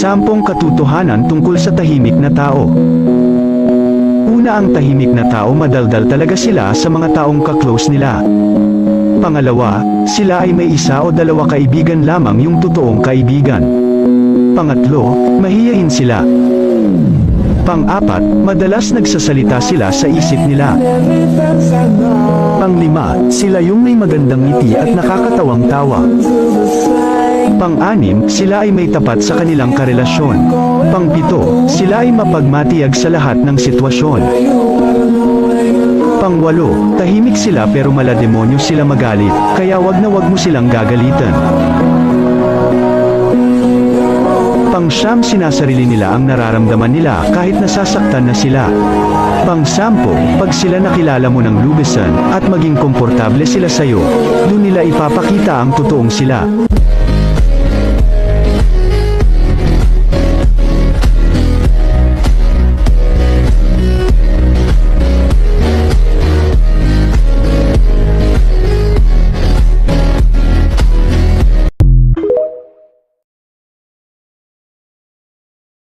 10 katotohanan tungkol sa tahimik na tao. Una, ang tahimik na tao, madaldal talaga sila sa mga taong ka-close nila. Pangalawa, sila ay may 1 o 2 kaibigan lamang yung totoong kaibigan. Pangatlo, mahiyain sila. Pang-4, madalas nagsasalita sila sa isip nila. Pang-5, sila yung may magandang ngiti at nakakatawang tawa. Pang-6, sila ay may tapat sa kanilang karelasyon. Pang-7, sila ay mapagmatiyag sa lahat ng sitwasyon. Pang-8, tahimik sila pero malademonyo sila magalit, kaya wag mo silang gagalitan. Pang-9, sinasarili nila ang nararamdaman nila kahit nasasaktan na sila. Pang-10, pag sila nakilala mo ng lubesan at maging komportable sila sa'yo, doon nila ipapakita ang totoong sila.